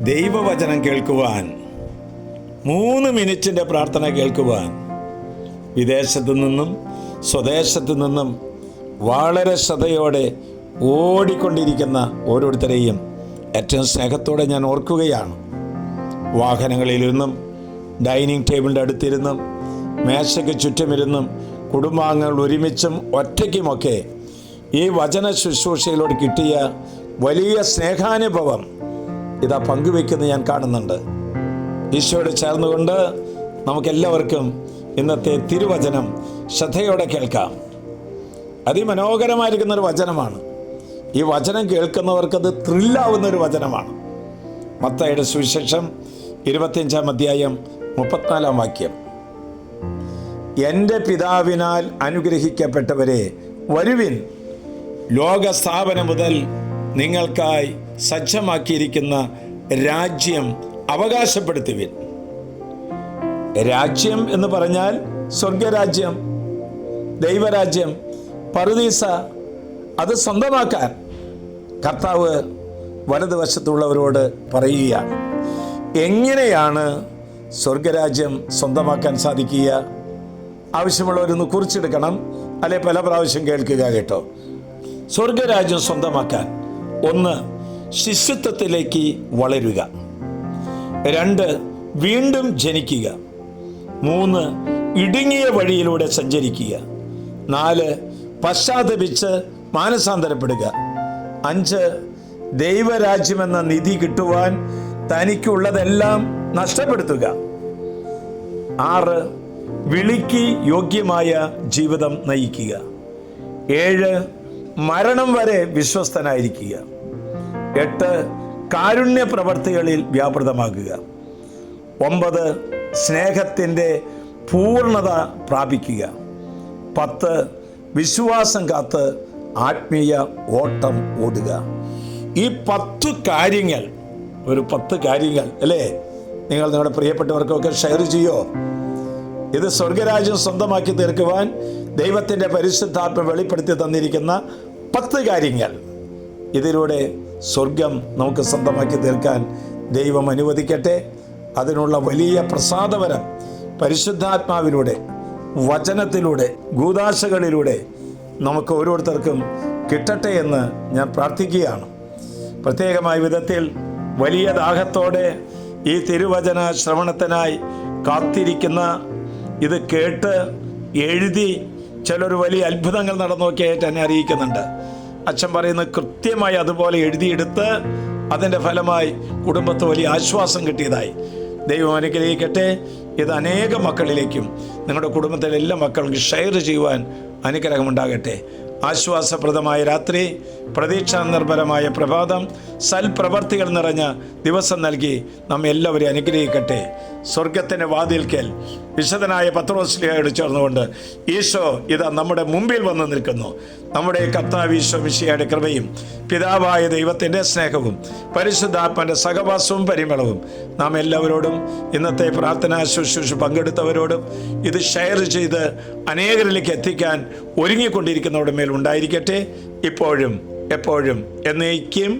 ദൈവവചനം കേൾക്കുവാൻ, 3 മിനിറ്റിൻ്റെ പ്രാർത്ഥന കേൾക്കുവാൻ വിദേശത്തു നിന്നും സ്വദേശത്തു നിന്നും വളരെ ശ്രദ്ധയോടെ ഓടിക്കൊണ്ടിരിക്കുന്ന ഓരോരുത്തരെയും ഏറ്റവും സ്നേഹത്തോടെ ഞാൻ ഓർക്കുകയാണ്. വാഹനങ്ങളിലിരുന്നും ഡൈനിങ് ടേബിളിൻ്റെ അടുത്തിരുന്നും മേശയ്ക്ക് ചുറ്റുമിരുന്നും കുടുംബാംഗങ്ങൾ ഒരുമിച്ചും ഒറ്റയ്ക്കുമൊക്കെ ഈ വചന ശുശ്രൂഷയിലൂടെ കിട്ടിയ വലിയ സ്നേഹാനുഭവം ഇതാ പങ്കുവെക്കുന്നത് ഞാൻ കാണുന്നുണ്ട്. ഈശോയോട് ചേർന്നുകൊണ്ട് നമുക്കെല്ലാവർക്കും ഇന്നത്തെ തിരുവചനം ശ്രദ്ധയോടെ കേൾക്കാം. അതിമനോഹരമായിരിക്കുന്നൊരു വചനമാണ്. ഈ വചനം കേൾക്കുന്നവർക്കത് ത്രില്ലാവുന്നൊരു വചനമാണ്. മത്തായിയുടെ സുവിശേഷം 25-ാം അധ്യായം 34-ാം വാക്യം. എൻ്റെ പിതാവിനാൽ അനുഗ്രഹിക്കപ്പെട്ടവരെ വരുവിൻ, ലോകസ്ഥാപനം മുതൽ നിങ്ങൾക്കായി സജ്ജമാക്കിയിരിക്കുന്ന രാജ്യം അവകാശപ്പെടുത്തുവിൻ. രാജ്യം എന്ന് പറഞ്ഞാൽ സ്വർഗരാജ്യം, ദൈവരാജ്യം, പറുദീസ, അത് സ്വന്തമാക്കാൻ കർത്താവ് വലതുവശത്തുള്ളവരോട് പറയുകയാണ്. എങ്ങനെയാണ് സ്വർഗരാജ്യം സ്വന്തമാക്കാൻ സാധിക്കുക? ആവശ്യമുള്ളവരൊന്ന് കുറിച്ചെടുക്കണം, അല്ലെ പല പ്രാവശ്യം കേൾക്കുക കേട്ടോ. സ്വർഗരാജ്യം സ്വന്തമാക്കാൻ 1. ശിശുത്വത്തിലേക്ക് വളരുക. 2. വീണ്ടും ജനിക്കുക. 3. ഇടുങ്ങിയ വഴിയിലൂടെ സഞ്ചരിക്കുക. 4. പശ്ചാത്തപിച്ച് മാനസാന്തരപ്പെടുക. 5. ദൈവരാജ്യമെന്ന നിധി കിട്ടുവാൻ തനിക്കുള്ളതെല്ലാം നഷ്ടപ്പെടുത്തുക. 6. വിളിക്ക് യോഗ്യമായ ജീവിതം നയിക്കുക. 7. മരണം വരെ വിശ്വസ്തനായിരിക്കുക. 8. കാരുണ്യ പ്രവർത്തികളിൽ വ്യാപൃതമാകുക. 9. സ്നേഹത്തിൻ്റെ പൂർണ്ണത പ്രാപിക്കുക. 10. വിശ്വാസം കാത്ത് ആത്മീയ ഓട്ടം ഓടുക. ഈ 10 കാര്യങ്ങൾ, ഒരു 10 കാര്യങ്ങൾ അല്ലേ, നിങ്ങൾ നിങ്ങളുടെ പ്രിയപ്പെട്ടവർക്കൊക്കെ ഷെയർ ചെയ്യോ? ഇത് സ്വർഗരാജ്യം സ്വന്തമാക്കി തീർക്കുവാൻ ദൈവത്തിൻ്റെ പരിശുദ്ധാത്മ വെളിപ്പെടുത്തി തന്നിരിക്കുന്ന 10 കാര്യങ്ങൾ. ഇതിലൂടെ സ്വർഗം നമുക്ക് സ്വന്തമാക്കി തീർക്കാൻ ദൈവം അനുവദിക്കട്ടെ. അതിനുള്ള വലിയ പ്രസാദവരം പരിശുദ്ധാത്മാവിലൂടെ, വചനത്തിലൂടെ, കൂദാശകളിലൂടെ നമുക്ക് ഓരോരുത്തർക്കും കിട്ടട്ടെ എന്ന് ഞാൻ പ്രാർത്ഥിക്കുകയാണ്. പ്രത്യേകമായ വിധത്തിൽ വലിയ ദാഹത്തോടെ ഈ തിരുവചന ശ്രവണത്തിനായി കാത്തിരിക്കുന്ന, ഇത് കേട്ട് എഴുതി ചിലർ വലിയ അത്ഭുതങ്ങൾ നടന്നൊക്കെയായിട്ട് എന്നെ അറിയിക്കുന്നുണ്ട്. അച്ഛൻ പറയുന്നത് കൃത്യമായി അതുപോലെ എഴുതിയെടുത്ത് അതിൻ്റെ ഫലമായി കുടുംബത്ത് വലിയ ആശ്വാസം കിട്ടിയതായി. ദൈവം അനുഗ്രഹിക്കട്ടെ. ഇത് അനേകം മക്കളിലേക്കും നിങ്ങളുടെ കുടുംബത്തിലെ എല്ലാ മക്കൾക്കും ഷെയർ ചെയ്യുവാൻ അനുഗ്രഹമുണ്ടാകട്ടെ. ആശ്വാസപ്രദമായ രാത്രി, പ്രതീക്ഷാ നിർഭരമായ പ്രഭാതം, സൽപ്രവർത്തികൾ നിറഞ്ഞ ദിവസം നൽകി നമ്മെ എല്ലാവരെയും അനുഗ്രഹിക്കട്ടെ. സ്വർഗത്തിൻ്റെ വാതിൽക്കൽ വിശുദ്ധനായ പത്രോസ്ലീഹയോട് ചേർന്നുകൊണ്ട് ഈശോ ഇതാ നമ്മുടെ മുമ്പിൽ വന്ന് നിൽക്കുന്നു. നമ്മുടെ കർത്താവ് ഈശോ മിശിഹായുടെ കൃപയും പിതാവായ ദൈവത്തിൻ്റെ സ്നേഹവും പരിശുദ്ധാത്മാവിൻ്റെ സഹവാസവും പരിമളവും നാം എല്ലാവരോടും, ഇന്നത്തെ പ്രാർത്ഥനാ ശുശ്രൂഷ പങ്കെടുത്തവരോടും, ഇത് ഷെയർ ചെയ്ത് അനേകരിലേക്ക് എത്തിക്കാൻ ഒരുങ്ങിക്കൊണ്ടിരിക്കുന്നവരുടെ മേൽ ഉണ്ടായിരിക്കട്ടെ, ഇപ്പോഴും എപ്പോഴും എന്നേക്കും.